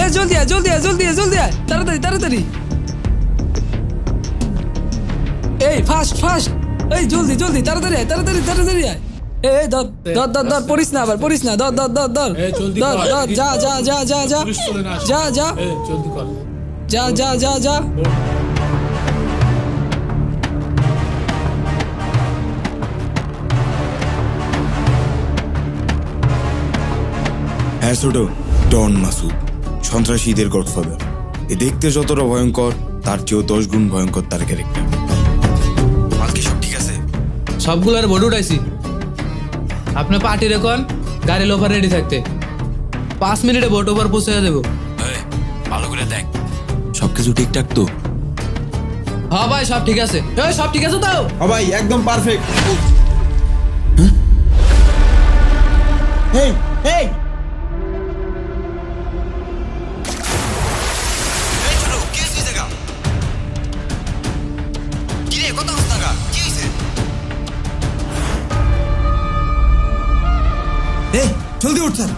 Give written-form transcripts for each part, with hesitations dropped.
এ জলদি আয় জলদি আয় জলদি আয় জলদি আয় তাড়াতাড়ি তাড়াতাড়ি এই ফাস্ট ফাস্ট এই জলদি জলদি তাড়াতাড়ি আয় তাড়াতাড়ি তাড়াতাড়ি আয় এই ধর ধর ধর ধর পড়িস না আবার পড়িস না ধর ধর ধর ধর ধর ধর যা যা যা যা যা যা যা জলদি কর যা যা যা যা হ্যাঁ ছোট ডন মাসুদ সন্ত্রাসীদের গডফাদার। এ দেখতে যতটা ভয়ঙ্কর তার চেয়েও 10 গুণ ভয়ঙ্কর তার ক্যারেক্টার। মাল কি সব ঠিক আছে? সবগুলোর বোর্ড উঠাইছি। আপনি পার্টি রেখন গাড়ি লোফার রেডি থাকতে 5 মিনিটে বোট ওভার পৌঁছে দেবো। ভালো করে দেখ সবকিছু ঠিকঠাক তো? হ্যাঁ ভাই সব ঠিক আছে। সব ঠিক আছে তো? ও ভাই একদম পারফেক্ট। এই এই জলদি উঠ স্যার।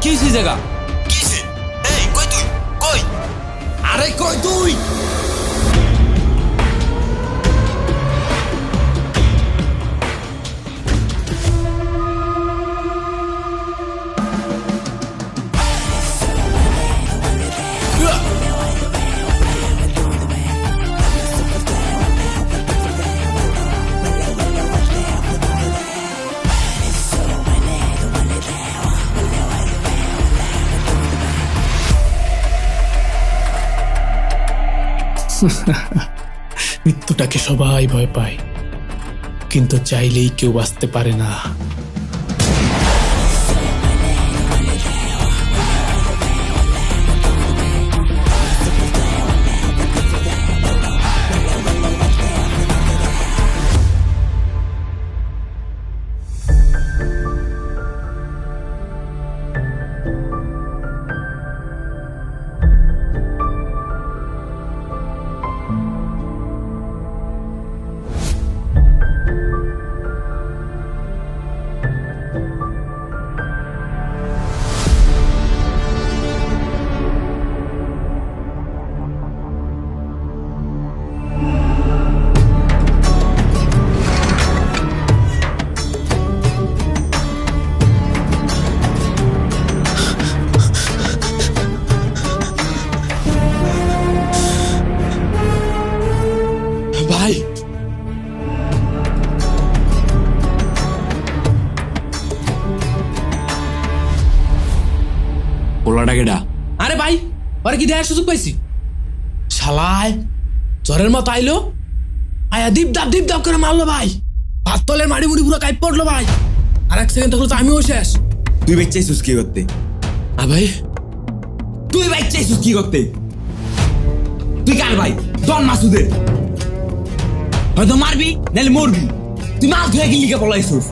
কি হয়েছে জায়গা কিসে? এই কই তুই? কই? আরে কই তুই? মৃত্যুটাকে সবাই ভয় পায়, কিন্তু চাইলেই কেউ বাঁচতে পারে না। ভাই পোলাটা কেডা? আরে ভাই ওরা কি দেখার সুযোগ পাইছি? শালায় জ্বরের মতো আইলো, আয়া দীপ দাপ করে মারলো ভাই। ভাত তলের মাড়ি মুড়ি পুরো কাইপ পড়লো ভাই। আর 1 সেকেন্ড থাকলো তো আমিও শেষ। তুই বেচাইছিস কি করতে? ভাই তুই বেচাইছিস কি করতে? তুই কার ভাই? ডন মাসুদের। হয়তো মারবি নাহলে মরবি। তুই মাল ধুয়ে গেলি কে বলাইছিস?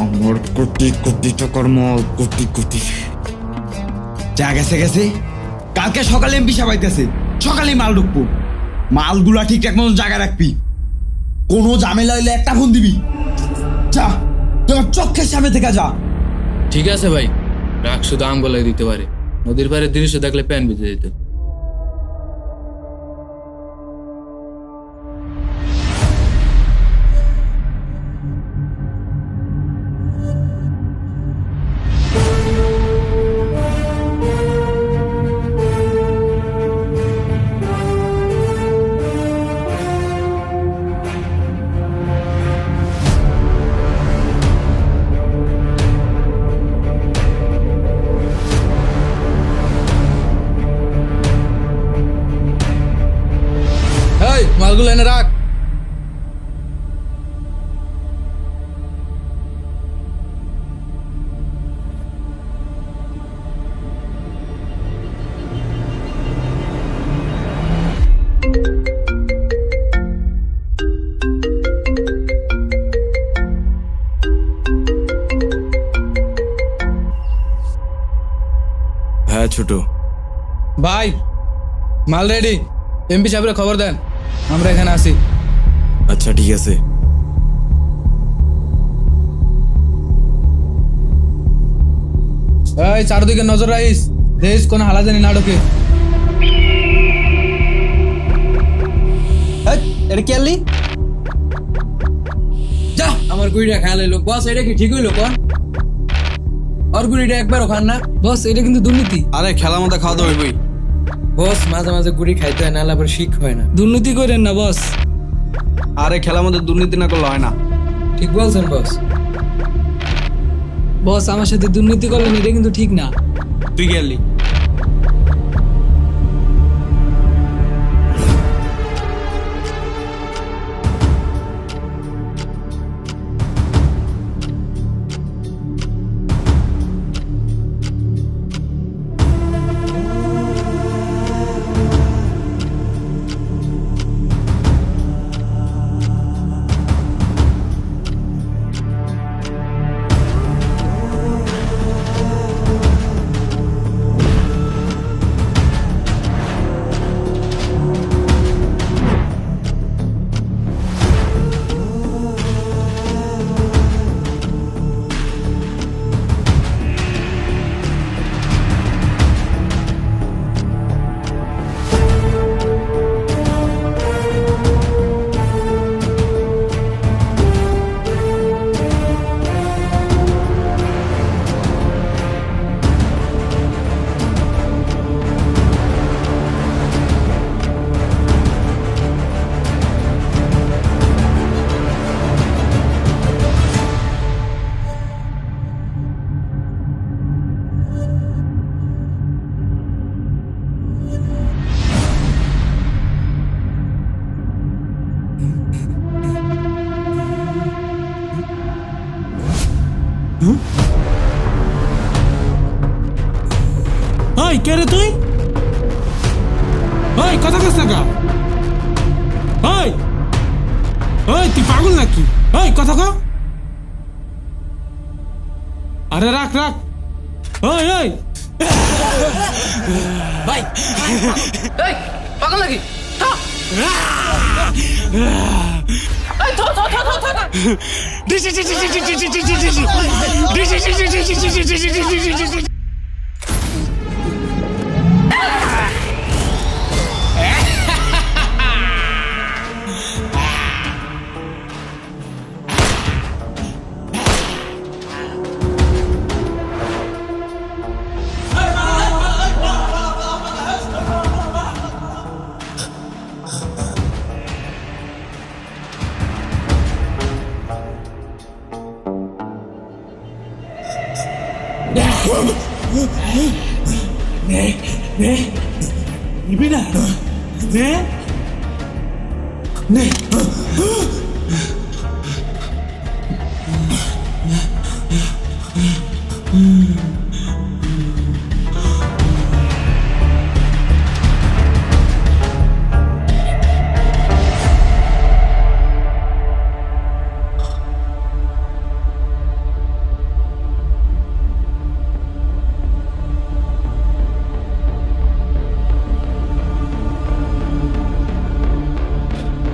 আমার কোটি কোটি টাকার মাল, কোটি কোটি। যা গেছে গেছে, কালকে সকালে এমপি সাবাইতেছে, সকালে মাল ঢুকবো। মালগুলা ঠিকঠাক মতো জায়গায় রাখবি। কোনো ঝামেলা হইলে একটা ফোন দিবি। যা, তোমার চোখের সামনে থেকে যা। ঠিক আছে ভাই, রাগ শুধু আম গলায় দিতে পারে, নদীর পাড়ে দৃশ্য দেখলে প্যান ভিজে যেত। মালগুলো এনে রাখ। ছোট। ভাই মাল রেডি, এমপি সাহেবের খবর দেন, আমরা এখানে আসি। আচ্ছা ঠিক আছে। এই চারদিকে নজর রাখিস, দেশ কোন হালা জানি না ঢোকে। এটা কি আনলি? যা আমার গুড়িটা খেয়াল হইলো বস, এটা কি ঠিক হইলো কোন? আর গুড়িটা একবার ওখান না বস, এটা কিন্তু দুর্নীতি। আরে খেলার মধ্যে খাওয়া দাওয়া হইবই। বস মাঝে মাঝে গুড়ি খাইতে হয়, নাহলে আবার শিখ হয় না। দুর্নীতি করেন না বস। আরে খেলার মধ্যে দুর্নীতি না করলে হয় না। ঠিক বলছেন বস। বস আমার সাথে দুর্নীতি করলেন, এটা কিন্তু ঠিক না। তুই কি আনলি? ওই কে রে তুই? ওই কথা কস না কা? ওই ওই তুই পাগল নাকি? ওই কথা ক। আরে রাখ রাখ। ওই ওই ভাই এই পাগল নাকি? নিবি না? নে নে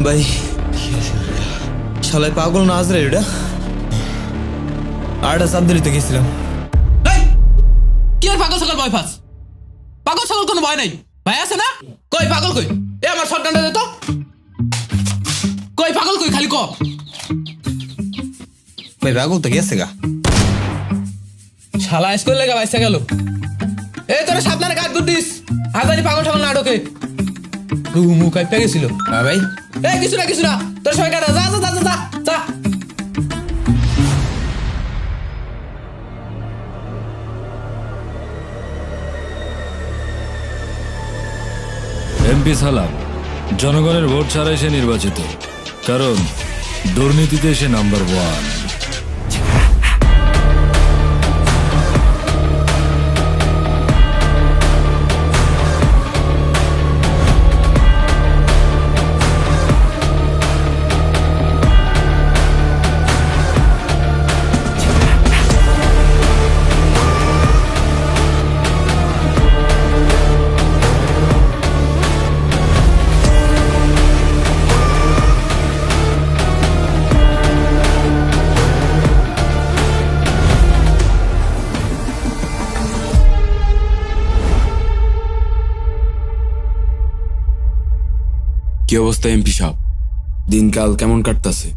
ভাই শালায় পাগল না আজরে এটা। আরটা চাপ দিলি তো গেছিলাম। এই কি আর পাগল সকল ভয় পাস? পাগল সকল কোনো ভয় নাই, ভাই আছে না? কই পাগল কই? এ আমার শটগানটা দে তো। কই পাগল কই খালি ক। ভাই পাগল তো গেছে গা। শালা স্কুল লেগে বাইসা গেল। এই তোরা সাবধানে কাট গুটিস, হাজারি পাগল ঠাগল না ঢোকে। মুখ কাইপা গেছিল। হ্যাঁ ভাই এই কিছু না তোর সবাই কাটা, যা যা যা যা যা। এমপি সালাম জনগণের ভোট ছাড়াই সে নির্বাচিত, কারণ দুর্নীতিতে সে নাম্বার 1। অবস্থা এমপি সাহেব? দিনকাল কেমন কাটতাছে?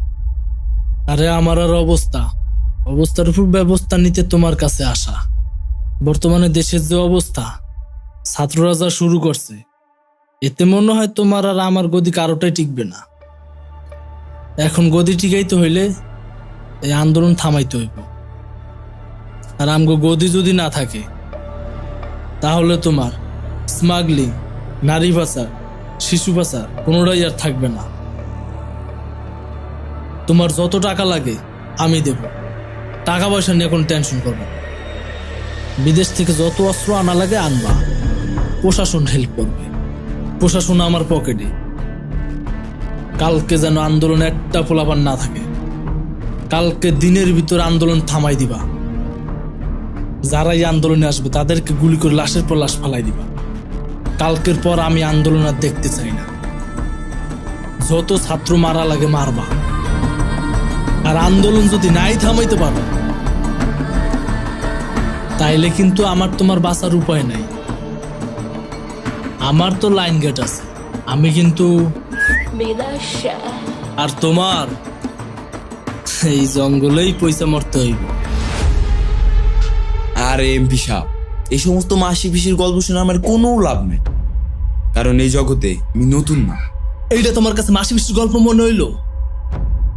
আরে আমার আর অবস্থার উপর ব্যবস্থা নিতে তোমার কাছে আসা। বর্তমানে দেশের যে অবস্থা, ছাত্ররা যা শুরু করছে, এতে মনে হয় তোমার আর আমার গদি কারোটাই টিকবে না। এখন গদি টিকাইতে হইলে এই আন্দোলন থামাইতে হইব। আর আমগো গদি যদি না থাকে, তাহলে তোমার স্মাগলিং, নারী পাচার, শিশু পাচার কোনোটাই আর থাকবে না। তোমার যত টাকা লাগে আমি দেব, টাকা পয়সা নিয়ে কোনো টেনশন করবে না। বিদেশ থেকে যত অস্ত্র আনা লাগে আনবা, প্রশাসন হেল্প করবে, প্রশাসন আমার পকেটে। কালকে যেন আন্দোলন একটা পোলাপান না থাকে। কালকে দিনের ভিতর আন্দোলন থামাই দিবা। যারা এই আন্দোলনে আসবে তাদেরকে গুলি করে লাশের পর লাশ ফালাই দিবা। কালকের পর আমি আন্দোলন আর দেখতে চাই না। যত ছাত্র মারা লাগে মারবা। আর আন্দোলন যদি নাই থামাইতে পারো, তাইলে কিন্তু আমার তোমার বাঁচার উপায় নাই। আমার তো লাইন গেট আছে, আমি কিন্তু। আর তোমার এই জঙ্গলেই পয়সা মরতে হইব। আরে এমপি সাহেব, এই সমস্ত মাসি পিসির গল্প শুনে আমার কোনো লাভ নেই, কারণ এই জগতে আমি নতুন না। এইটা তোমার কাছে মাসি পিসির গল্প মনে হইলো?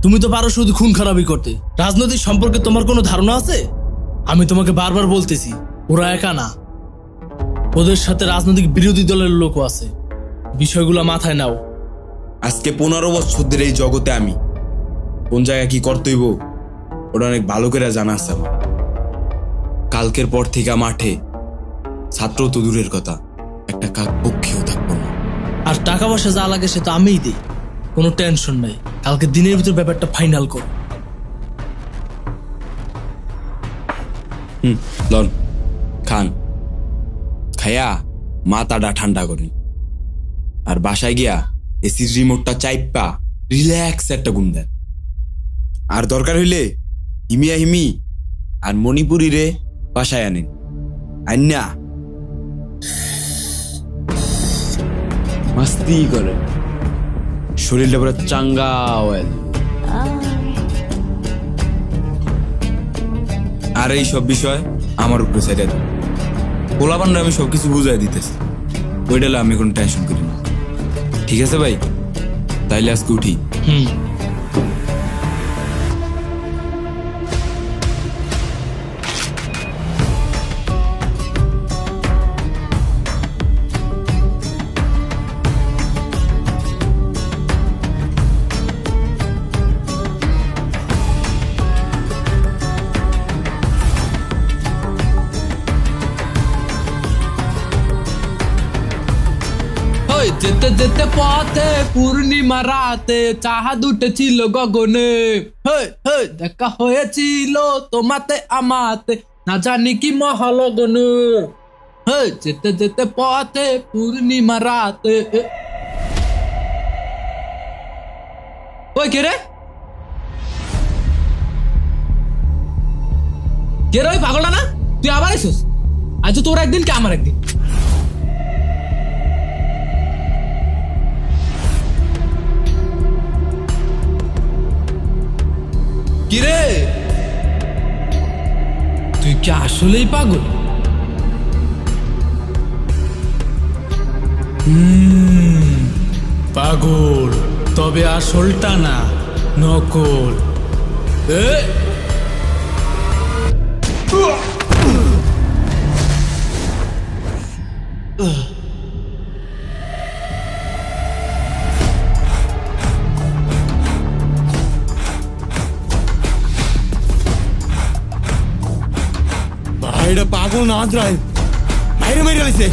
তুমি তো পারো শুধু খুন খারাপি করতে। রাজনৈতিক সম্পর্কে তোমার কোনো ধারণা আছে? আমি তোমাকে বারবার বলতেছি, ওরা একা না, ওদের সাথে রাজনৈতিক বিরোধী দলের লোকও আছে। বিষয়গুলো মাথায় নাও। আজকে 15 বছর ধরে এই জগতে আমি কোন জায়গায় কি করতে হইব ওটা অনেক ভালো করে জানা আছে আমার। কালকের পর থেকে মাঠে ছাত্র তো দূরের কথা, একটা কাক পক্ষীও থাকবো না। আর টাকা পয়সা যা লাগে সে তো আমিই দিই, কোনো টেনশন নাই। কালকে দিনের ভিতর ব্যাপারটা ফাইনাল কর। লন খান, খায়া মাথাটা ঠান্ডা করেন, আর বাসায় গিয়া এসির রিমোটটা চাইপা রিল্যাক্স একটা ঘুম দেন। আর দরকার হইলে হিমিয়া হিমি আর মণিপুরি রে বাসায় আনেন, আন্না মাস্তি করে শরীরটা পুরো চাঙ্গা হয়। আর এই সব বিষয় আমার উপরে ছেড়ে দেন। পোলাপান্ডা আমি সবকিছু বুঝাই দিতেছি, ওইটা আমি কোনো টেনশন করি না। ঠিক আছে ভাই, তাইলে আজকে উঠি। যেতে যেতে পথে পূর্ণিমা রাতে চাহা দুটে ছিল গগনে, দেখা হয়েছিল তোমাতে আমাতে, না জানি কি মহালগনে। যেতে যেতে পথে পূর্ণিমা রাতে। ওই কে রে? কে রে? ওই পাগলটা না? তুই আবার এসোস? আজ তোর একদিন কে আমার একদিন। কিরে, তুই কি আসলেই পাগল? পাগল, তবে আসলটা না, নকল। ভাইটা পাগল না আজরাইল, বাইরে মেরে গেছে।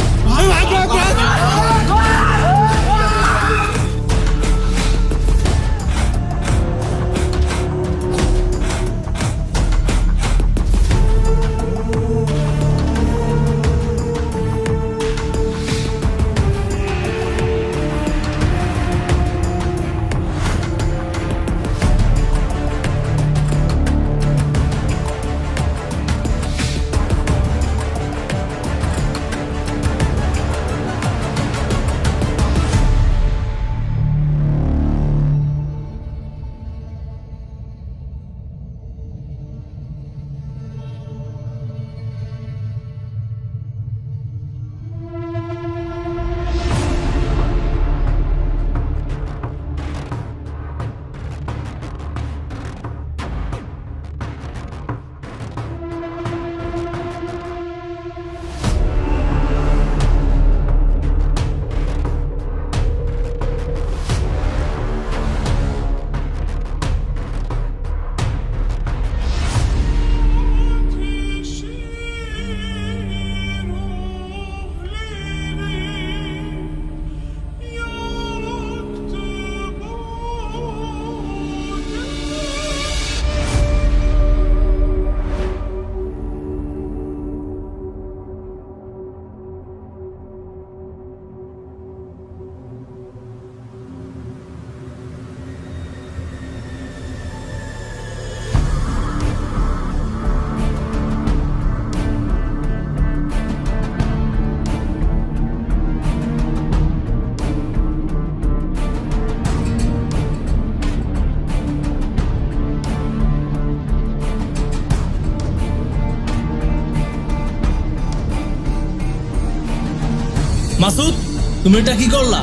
মাসুদ, তুমি এটা কি করলা?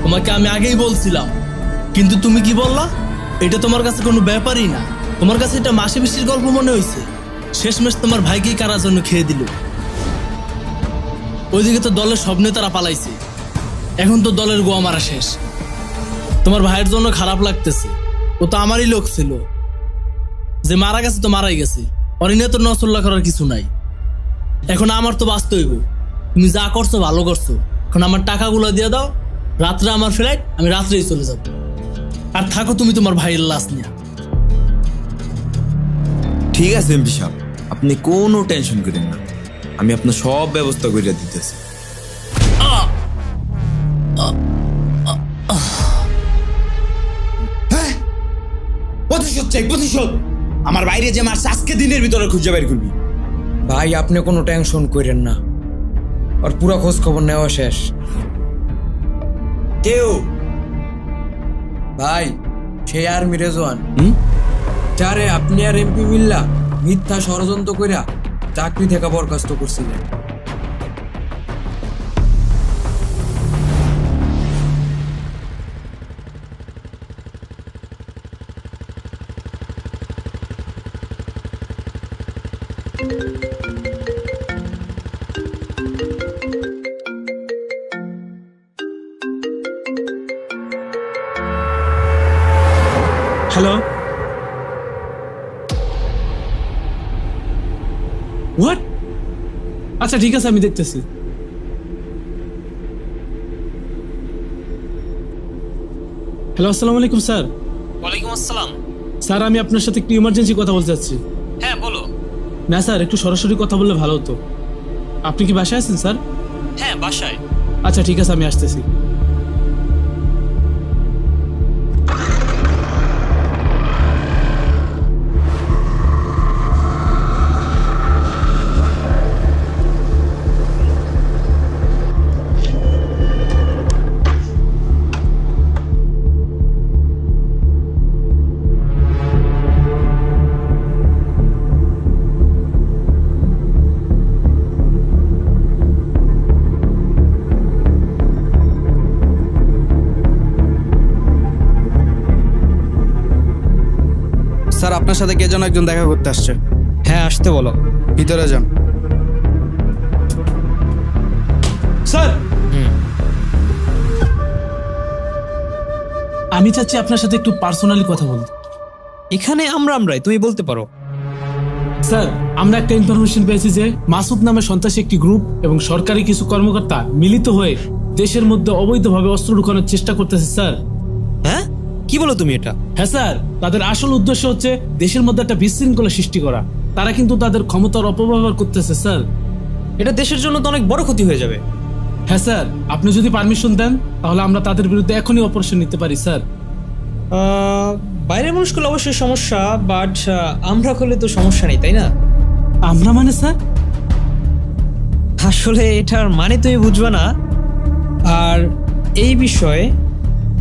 তোমাকে আমি আগেই বলছিলাম, কিন্তু তুমি কি বললা? এটা তোমার কাছে কোনো ব্যাপারই না। তোমার কাছে এটা মাসে বৃষ্টির গল্প মনে হয়েছে। শেষমেশ তোমার ভাইকেই কারার জন্য খেয়ে দিল। ওইদিকে তো দলের সব নেতারা পালাইছে, এখন তো দলের গোয়া মারা শেষ। তোমার ভাইয়ের জন্য খারাপ লাগতেছে, ও তো আমারই লোক ছিল। যে মারা গেছে তো মারাই গেছে, অরিনে তো নসল্লা করার কিছু নাই। এখন আমার তো বাঁচতে হইব। তুমি যা করছো ভালো করছো, এখন আমার টাকাগুলো দিয়ে দাও। রাত্রে আমার ফ্লাইট, আমি রাত্রেই চলে যাব। আর থাকো তুমি তোমার ভাইয়ের লাশ নিয়ে। ঠিক আছে এমপি সাহেব, আপনি কোনো টেনশন করেন না, আমি আপনার সব ব্যবস্থা করে দিতেছি। প্রতিশোধ চাই, প্রতিশোধ। আমার বাইরে যে মারছে আজকে দিনের ভিতরে খুঁজে বের করবি। ভাই আপনি কোনো টেনশন করেন না, আর পুরো খোঁজ খবর নেওয়া শেষ। কেউ ভাই সেই আর্মি রেজওয়ান, যারে আপনি আর এমপি মিল্লা মিথ্যা ষড়যন্ত্র কইরা চাকরি থেকে বরখাস্ত করছিলেন। Hello, what? আচ্ছা ঠিক আছে, আমি দেখতেছি। হ্যালো, আসসালামু আলাইকুম স্যার। ওয়ালাইকুম আসসালাম। স্যার আমি আপনার সাথে একটু ইমার্জেন্সি কথা বলতে চাচ্ছি। হ্যাঁ বলো। না স্যার, একটু সরাসরি কথা বললে ভালো হতো। আপনি কি বাসায় আছেন স্যার? হ্যাঁ বাসায়। আচ্ছা ঠিক আছে, আমি আসতেছি। স্যার আপনার সাথে কে যেন একজন দেখা করতে আসছে। হ্যাঁ আসতে বলো। ভিতরে যান। স্যার আমি চাচ্ছি আপনার সাথে একটু পার্সোনালি কথা বলতে। এখানে আমরাই, তুমি বলতে পারো। স্যার আমরা একটা ইনফরমেশন পেয়েছি যে মাসুদ নামে সন্ত্রাসী একটি গ্রুপ এবং সরকারি কিছু কর্মকর্তা মিলিত হয়ে দেশের মধ্যে অবৈধভাবে অস্ত্র ঢুকানোর চেষ্টা করতেছে স্যার। হ্যাঁ কি বলো তুমি এটা? হ্যাঁ স্যার, তাদের আসল উদ্দেশ্য হচ্ছে দেশের মধ্যে একটা বিশৃঙ্খলা সৃষ্টি করা। তারা কিন্তু তাদের ক্ষমতার অপব্যবহার করতেছে স্যার। এটা দেশের জন্য তো অনেক বড় ক্ষতি হয়ে যাবে। হ্যাঁ স্যার, আপনি যদি পারমিশন দেন তাহলে আমরা তাদের বিরুদ্ধে এখনই অপারেশন নিতে পারি স্যার। বাইরের মানুষ করলে অবশ্যই সমস্যা, বাট আমরা করলে তো সমস্যা নেই, তাই না? আমরা মানে স্যার? আসলে এটার মানে তুমি বুঝবে না। আর এই বিষয়ে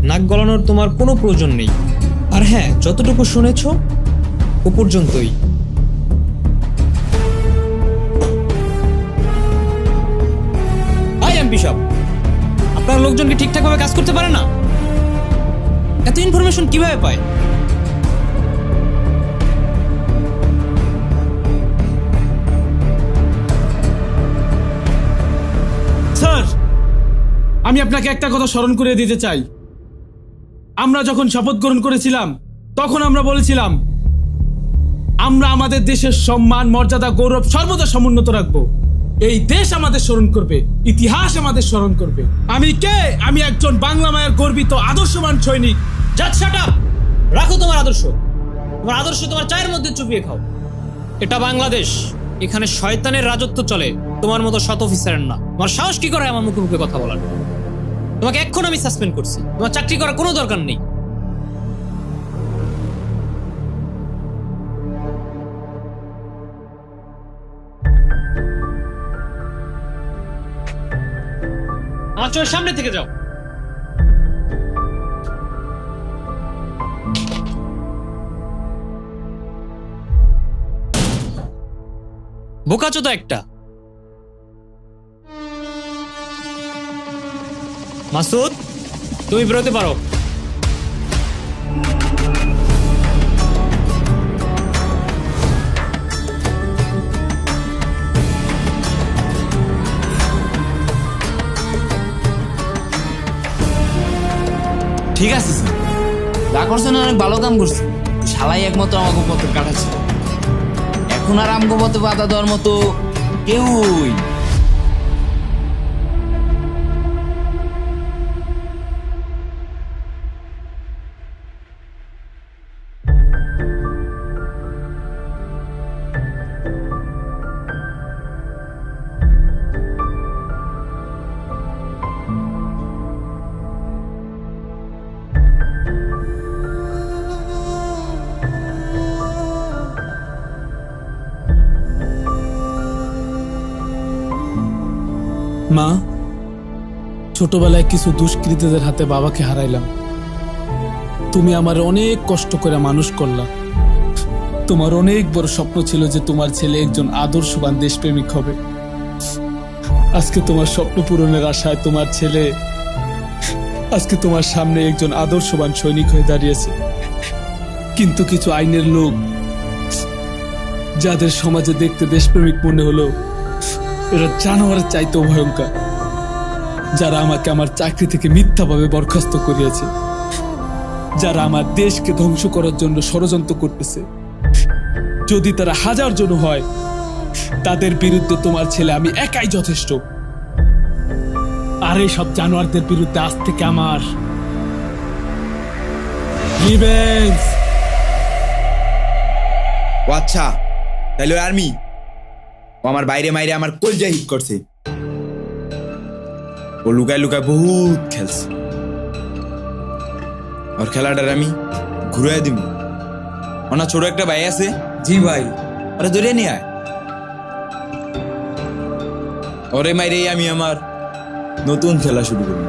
নাক গলানোর তোমার কোনো প্রয়োজন নেই। আর হ্যাঁ, যতটুকু শুনেছ ও পর্যন্তই। এমপি সাহেব, আপনার লোকজন কি ঠিকঠাকভাবে কাজ করতে পারে না? এত ইনফরমেশন কিভাবে পায়? স্যার আমি আপনাকে একটা কথা স্মরণ করিয়ে দিতে চাই। আমরা যখন শপথ গ্রহণ করেছিলাম তখন আমরা বলেছিলাম আমরা আমাদের দেশের সম্মান, মর্যাদা, গৌরব সর্বদা সমুন্নত রাখবো। এই দেশ আমাদের স্মরণ করবে, ইতিহাস আমাদের স্মরণ করবে। আমি কে? আমি একজন বাংলা মায়ের গর্বিত আদর্শবান সৈনিক। Just shut up! রাখো তোমার আদর্শ। তোমার আদর্শ তোমার চায়ের মধ্যে চুপিয়ে খাও। এটা বাংলাদেশ, এখানে শয়তানের রাজত্ব চলে, তোমার মতো শত অফিসারের না। তোমার সাহস কি করে আমার মুখে মুখে কথা বলার? তোমাকে এখন আমি সাসপেন্ড করছি, তোমার চাকরি করার কোনো দরকার নেই। আমার চোখের সামনে থেকে যাও। বোকাচোদা একটা। মাসুদ, তুমি বেরোতে পারো। ঠিক আছে স্যার, যা করছেন অনেক ভালো কাম করছেন। শালাই একমাত্র আমাকে পথের কাটা ছিল, এখন আর আমগো পথে বাধা দেওয়ার মতো কেউই। মা, ছোটবেলায় কিছু দুষ্কৃতীদের হাতে বাবাকে হারাইলাম। তুমি আমার অনেক কষ্ট করে মানুষ করলা। তোমার অনেক বড় স্বপ্ন ছিল যে তোমার ছেলে একজন আদর্শবান দেশপ্রেমিক হবে। আজকে তোমার স্বপ্ন পূরণের আশায় তোমার ছেলে আজকে তোমার সামনে একজন আদর্শবান সৈনিক হয়ে দাঁড়িয়েছে। কিন্তু কিছু আইনের লোক, যাদের সমাজে দেখতে দেশপ্রেমিক মনে হলো, এরা জানোয়ারের চাইতেও ভয়ঙ্কর, যারা আমাকে আমার চাকরি থেকে মিথ্যাভাবে বরখাস্ত করিয়েছে, যারা আমার দেশকে ধ্বংস করার জন্য ষড়যন্ত্র করতেছে। যদি তারা 1000 জন হয়, তাদের বিরুদ্ধে তোমার ছেলে আমি একাই যথেষ্ট। আর এই সব জানোয়ারদের বিরুদ্ধে আজ থেকে আমার রিভেঞ্জ। ও আচ্ছা, তাহলে আর্মি ও আমার বাইরে মাইরে আমার কলজা হিট করছে। ও লুকায় লুকায় বহুত খেলছে, আর খেলাটার আমি ঘুরে দিব। ওনার ছোট একটা ভাই আছে। জি ভাই। আরে ধরে নিয়ে আয়, ওরে মাইরে আমি আমার নতুন খেলা শুরু করব।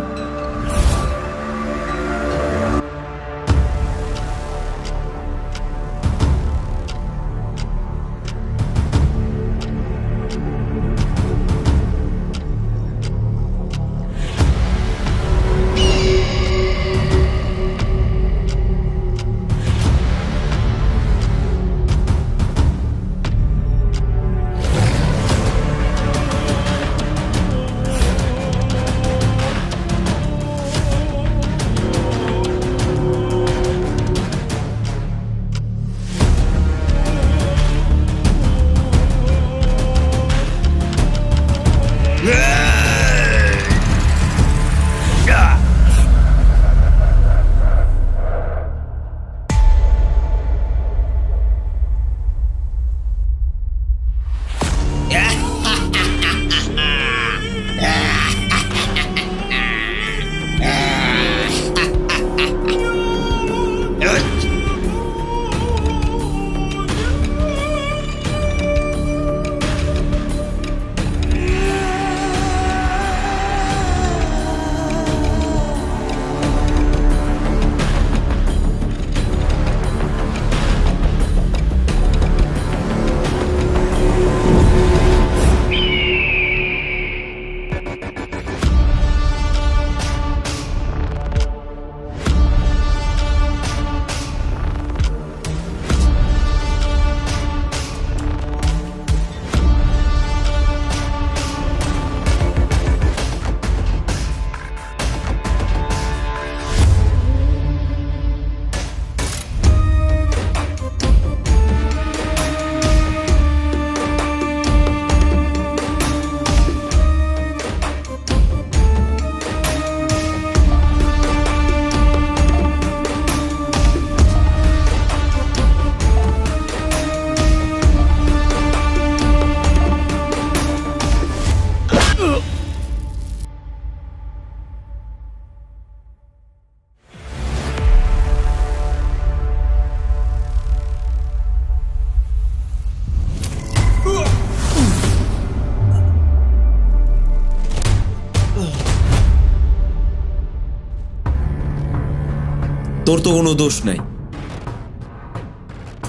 তোর তো কোনো দোষ নাই,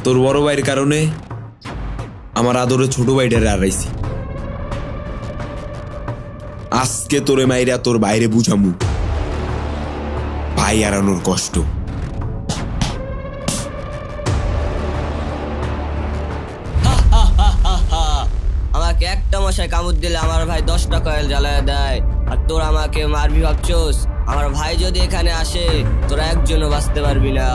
তোর বড় ভাইয়ের কারণে আমার আদরে ছোট ভাইটারে হারাইছি। আজকে তোরে মাইরা তোর বাইরে বুঝামু ভাই হারানোর কষ্ট। আমাকে একটা মশাই কামড় দিলে আমার ভাই 10টা কয়েল জ্বালায় দেয়, আর তোরা আমাকে মারবি ভাবছোস? আমার ভাই যদি এখানে আসে তোরা একজনও বাঁচতে পারবি না।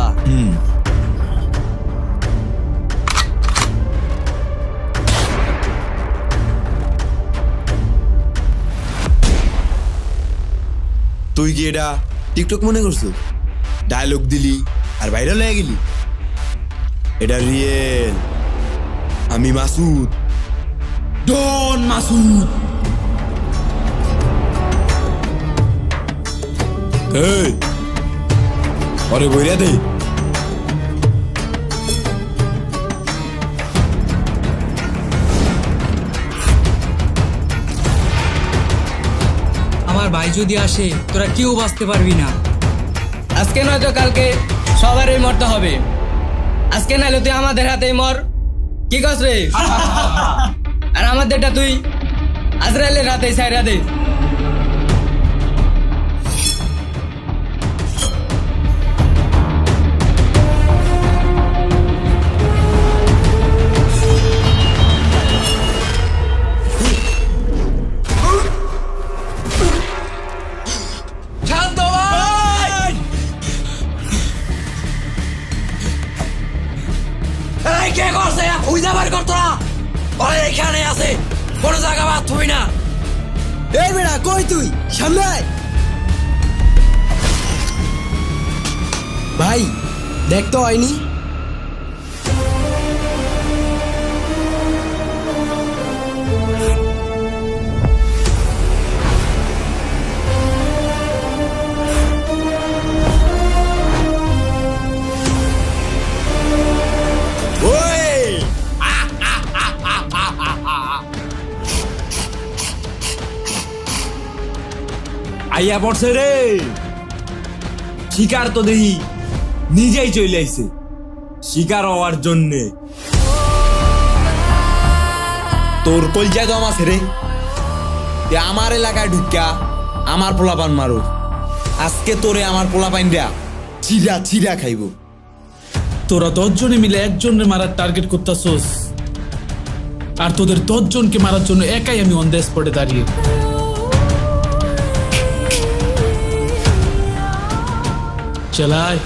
তুই কি এটা টিকটক মনে করছো? ডায়লগ দিলি আর ভাইরাল হয়ে গেলি? এটা রিয়েল। আমি মাসুদ, ডন মাসুদ। এই আরে বইরা দে। আমার ভাই যদি আসে তোরা কেউ বাঁচতে পারবি না। আজকে নয়তো কালকে সবারই মরতে হবে। আজকে নাইলে তুই আমাদের হাতেই মর, কি কস রে? আর আমাদেরটা তুই আজরাইলের হাতেই ছাইরা দে। কে করছে? খুঁজে বার কর তোরা। ওরা এখানে আছে, কোনো জায়গা বাদ থুবি না। এই বেড়া কই তুই? সামনে আয়। ভাই দেখ তো হয়নি। আইয়া পড়ছে রে। শিকার তো দেখি নিজেই চলে আইছে শিকার হওয়ার জন্যে। তোর কলজা দম আছে রে। তুই আমার এলাকায় ঢুকা আমার পোলাপান মারো। আজকে তোরে আমার পোলাপান দেয়া চিরা চিরা খাইব। তোরা 10 জনে মিলে একজনের মারার টার্গেট করতেছস, আর তোদের 10 জনকে মারার জন্য একাই আমি অন দ্য স্পটে দাঁড়িয়ে। চলাই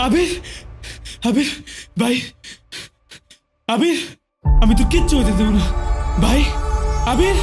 আবির, আবির ভাই, আবির, আমি তো কিচ্ছু হতে দেবো না ভাই। আবির,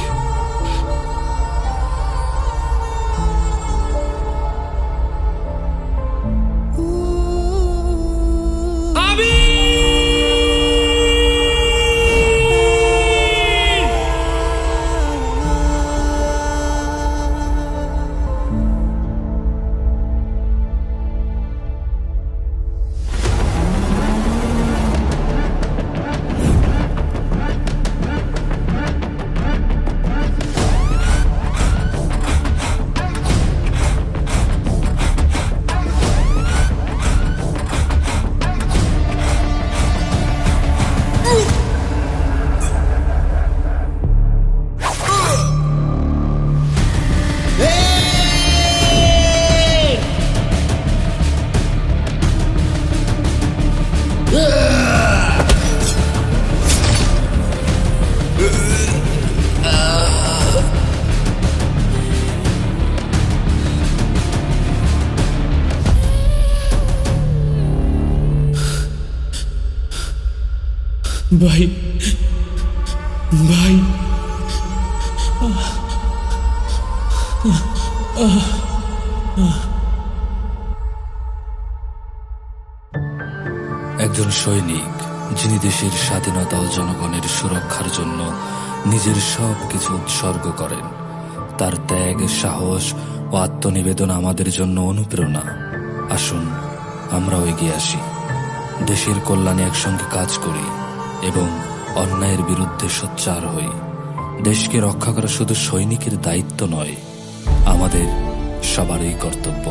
ভাই, ভাই, একজন সৈনিক যিনি দেশের স্বাধীনতা ও জনগণের সুরক্ষার জন্য নিজের সব কিছু উৎসর্গ করেন, তার ত্যাগ, সাহস ও আত্মনিবেদন আমাদের জন্য অনুপ্রেরণা। আসুন আমরাও এগিয়ে আসি, দেশের কল্যাণে একসঙ্গে কাজ করি এবং অন্যায়ের বিরুদ্ধে সোচ্চার হই। দেশকে রক্ষা করা শুধু সৈনিকের দায়িত্ব নয়, আমাদের সবারই কর্তব্য।